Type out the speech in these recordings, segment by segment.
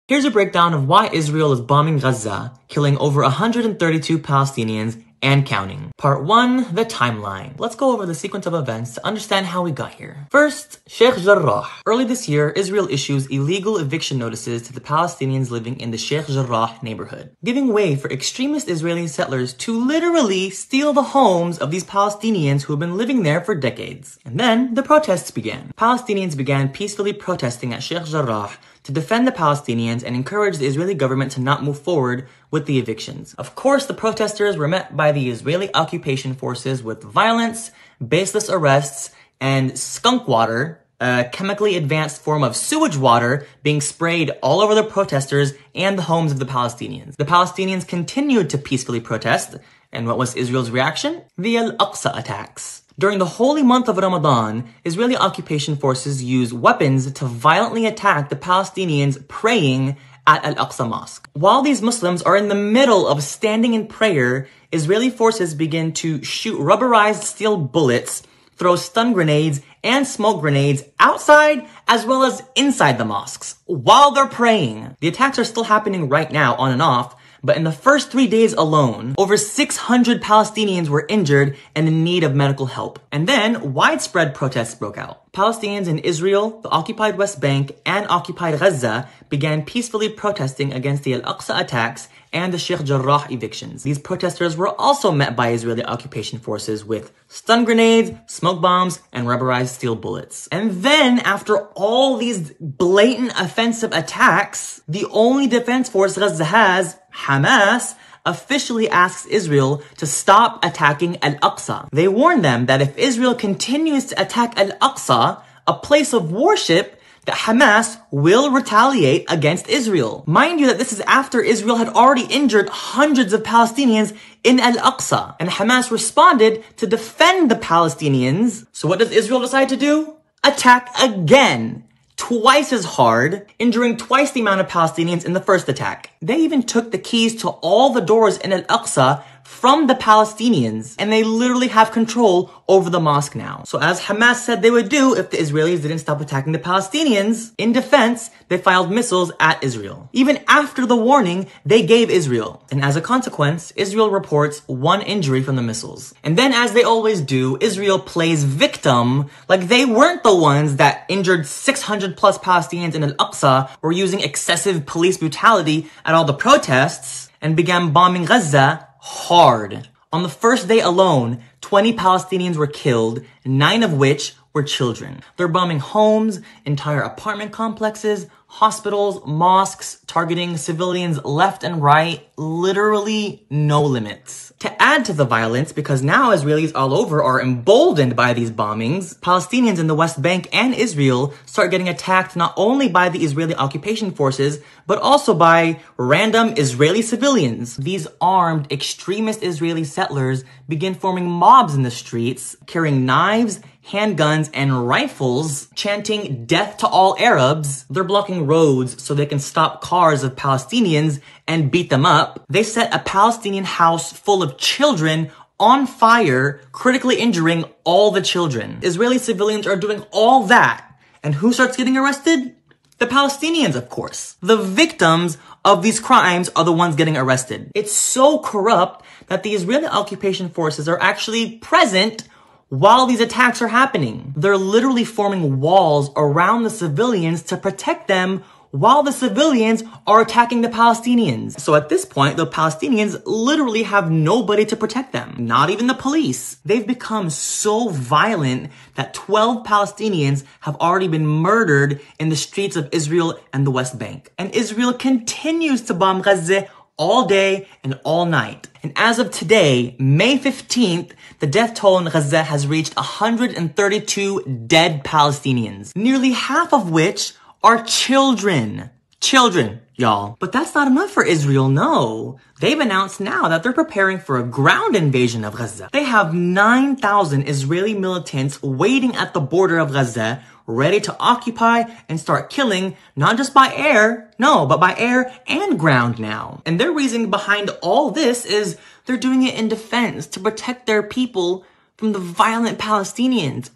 Here's a breakdown of why Israel is bombing Gaza, killing over 132 Palestinians and counting. Part 1, the timeline. Let's go over the sequence of events to understand how we got here. First, Sheikh Jarrah. Early this year, Israel issues illegal eviction notices to the Palestinians living in the Sheikh Jarrah neighborhood, giving way for extremist Israeli settlers to literally steal the homes of these Palestinians who have been living there for decades. And then the protests began. Palestinians began peacefully protesting at Sheikh Jarrah to defend the Palestinians and encourage the Israeli government to not move forward with the evictions. Of course, the protesters were met by the Israeli occupation forces with violence, baseless arrests, and skunk water, a chemically advanced form of sewage water, being sprayed all over the protesters and the homes of the Palestinians. The Palestinians continued to peacefully protest, and what was Israel's reaction? The al-Aqsa attacks. During the holy month of Ramadan, Israeli occupation forces used weapons to violently attack the Palestinians praying at al-Aqsa Mosque. While these Muslims are in the middle of standing in prayer, Israeli forces begin to shoot rubberized steel bullets, throw stun grenades and smoke grenades outside as well as inside the mosques while they're praying. The attacks are still happening right now on and off, but in the first 3 days alone, over 600 Palestinians were injured and in need of medical help. And then widespread protests broke out. Palestinians in Israel, the occupied West Bank, and occupied Gaza began peacefully protesting against the al-Aqsa attacks and the Sheikh Jarrah evictions. These protesters were also met by Israeli occupation forces with stun grenades, smoke bombs, and rubberized steel bullets. And then, after all these blatant offensive attacks, the only defense force Gaza has, Hamas, officially asks Israel to stop attacking al-Aqsa. They warn them that if Israel continues to attack al-Aqsa, a place of worship, that Hamas will retaliate against Israel. Mind you that this is after Israel had already injured hundreds of Palestinians in al-Aqsa, and Hamas responded to defend the Palestinians. So what does Israel decide to do? Attack again. Twice as hard, injuring twice the amount of Palestinians in the first attack. They even took the keys to all the doors in al-Aqsa from the Palestinians, and they literally have control over the mosque now. So as Hamas said they would do if the Israelis didn't stop attacking the Palestinians, in defense, they fired missiles at Israel. Even after the warning they gave Israel. And as a consequence, Israel reports 1 injury from the missiles. And then as they always do, Israel plays victim like they weren't the ones that injured 600 plus Palestinians in al-Aqsa, were using excessive police brutality at all the protests, and began bombing Gaza hard. On the first day alone, 20 Palestinians were killed, 9 of which were children. They're bombing homes, entire apartment complexes, hospitals, mosques, targeting civilians left and right, literally no limits. To add to the violence, because now Israelis all over are emboldened by these bombings, Palestinians in the West Bank and Israel start getting attacked not only by the Israeli occupation forces, but also by random Israeli civilians. These armed extremist Israeli settlers begin forming mobs in the streets, carrying knives, handguns, and rifles, chanting death to all Arabs. They're blocking roads so they can stop cars of Palestinians and beat them up. They set a Palestinian house full of children on fire, critically injuring all the children. Israeli civilians are doing all that. And who starts getting arrested? The Palestinians, of course. The victims of these crimes are the ones getting arrested. It's so corrupt that the Israeli occupation forces are actually present while these attacks are happening. They're literally forming walls around the civilians to protect them while the civilians are attacking the Palestinians. So at this point, the Palestinians literally have nobody to protect them, not even the police. They've become so violent that 12 Palestinians have already been murdered in the streets of Israel and the West Bank. And Israel continues to bomb Gaza all day and all night. And as of today, May 15th, the death toll in Gaza has reached 132 dead Palestinians, nearly half of which are children. Children, y'all. But that's not enough for Israel, no. They've announced now that they're preparing for a ground invasion of Gaza. They have 9,000 Israeli militants waiting at the border of Gaza, ready to occupy and start killing, not just by air, no, but by air and ground now. And their reasoning behind all this is they're doing it in defense to protect their people from the violent Palestinians.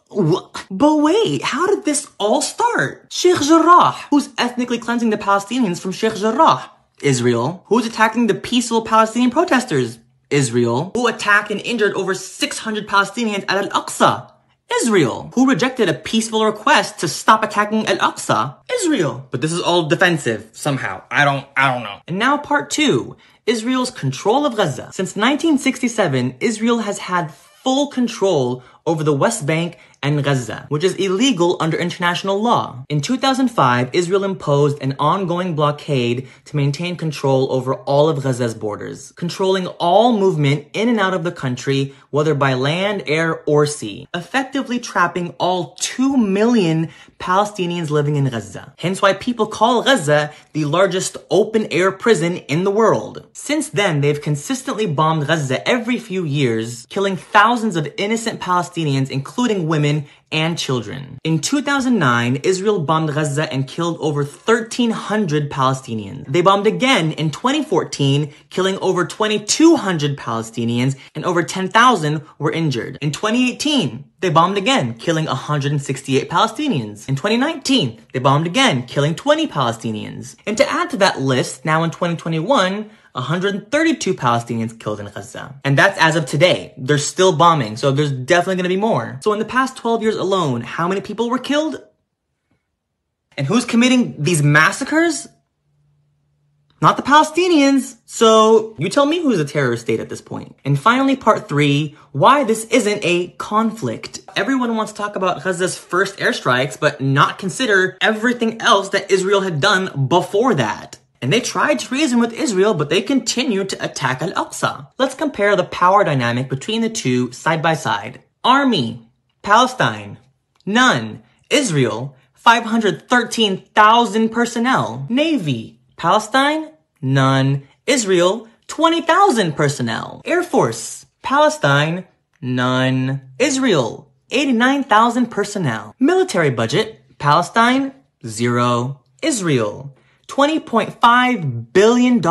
But wait, how did this all start? Sheikh Jarrah, who's ethnically cleansing the Palestinians from Sheikh Jarrah? Israel. Who's attacking the peaceful Palestinian protesters? Israel. Who attacked and injured over 600 Palestinians at al-Aqsa? Israel. Who rejected a peaceful request to stop attacking al-Aqsa? Israel. But this is all defensive, somehow. I don't know. And now part 2. Israel's control of Gaza. Since 1967, Israel has had full control over the West Bank and Gaza, which is illegal under international law. In 2005, Israel imposed an ongoing blockade to maintain control over all of Gaza's borders, controlling all movement in and out of the country, whether by land, air, or sea, effectively trapping all 2 million Palestinians living in Gaza. Hence why people call Gaza the largest open-air prison in the world. Since then, they've consistently bombed Gaza every few years, killing thousands of innocent Palestinians, including women and children. In 2009, Israel bombed Gaza and killed over 1,300 Palestinians. They bombed again in 2014, killing over 2,200 Palestinians, and over 10,000 were injured. In 2018, they bombed again, killing 168 Palestinians. In 2019, they bombed again, killing 20 Palestinians. And to add to that list, now in 2021, 132 Palestinians killed in Gaza. And that's as of today. They're still bombing, so there's definitely gonna be more. So in the past 12 years alone, how many people were killed? And who's committing these massacres? Not the Palestinians. So you tell me who's a terrorist state at this point. And finally, part 3, why this isn't a conflict. Everyone wants to talk about Gaza's first airstrikes, but not consider everything else that Israel had done before that. And they tried to reason with Israel, but they continued to attack al-Aqsa. Let's compare the power dynamic between the two side by side. Army, Palestine, none. Israel, 513,000 personnel. Navy, Palestine, none. Israel, 20,000 personnel. Air Force, Palestine, none. Israel, 89,000 personnel. Military budget, Palestine, 0. Israel, $20.5 billion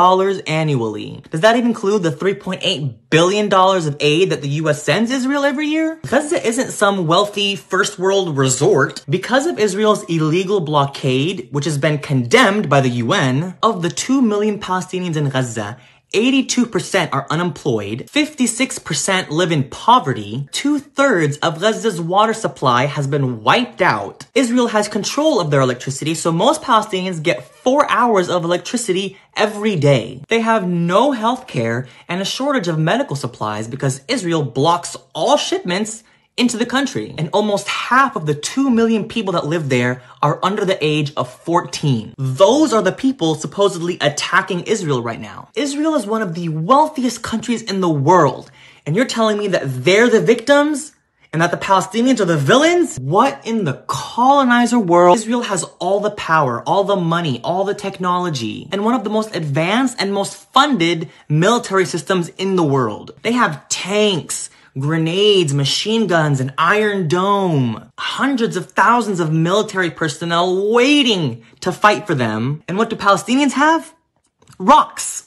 annually. Does that even include the $3.8 billion of aid that the US sends Israel every year? Gaza isn't some wealthy first world resort. Because of Israel's illegal blockade, which has been condemned by the UN, of the 2 million Palestinians in Gaza, 82% are unemployed, 56% live in poverty, 2/3 of Gaza's water supply has been wiped out. Israel has control of their electricity, so most Palestinians get 4 hours of electricity every day. They have no health care and a shortage of medical supplies because Israel blocks all shipments into the country. And almost half of the 2 million people that live there are under the age of 14. Those are the people supposedly attacking Israel right now. Israel is one of the wealthiest countries in the world. And you're telling me that they're the victims? And that the Palestinians are the villains? What in the colonizer world? Israel has all the power, all the money, all the technology, and one of the most advanced and most funded military systems in the world. They have tanks, grenades, machine guns, an Iron Dome, hundreds of thousands of military personnel waiting to fight for them. And what do Palestinians have? Rocks.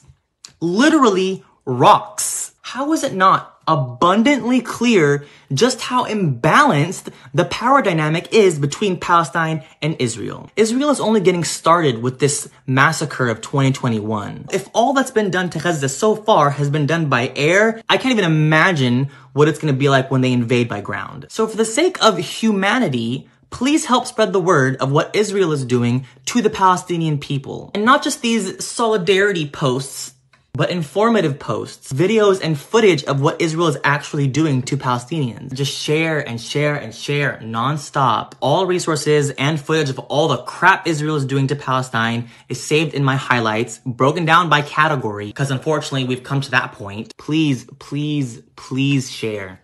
Literally rocks. How is it not abundantly clear just how imbalanced the power dynamic is between Palestine and Israel? Israel is only getting started with this massacre of 2021. If all that's been done to Gaza so far has been done by air, I can't even imagine what it's going to be like when they invade by ground. So for the sake of humanity, please help spread the word of what Israel is doing to the Palestinian people. And not just these solidarity posts, but informative posts, videos, and footage of what Israel is actually doing to Palestinians. Just share and share and share non-stop. All resources and footage of all the crap Israel is doing to Palestine is saved in my highlights, broken down by category, because unfortunately we've come to that point. Please, please, please share.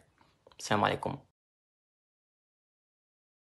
Assalamu alaikum.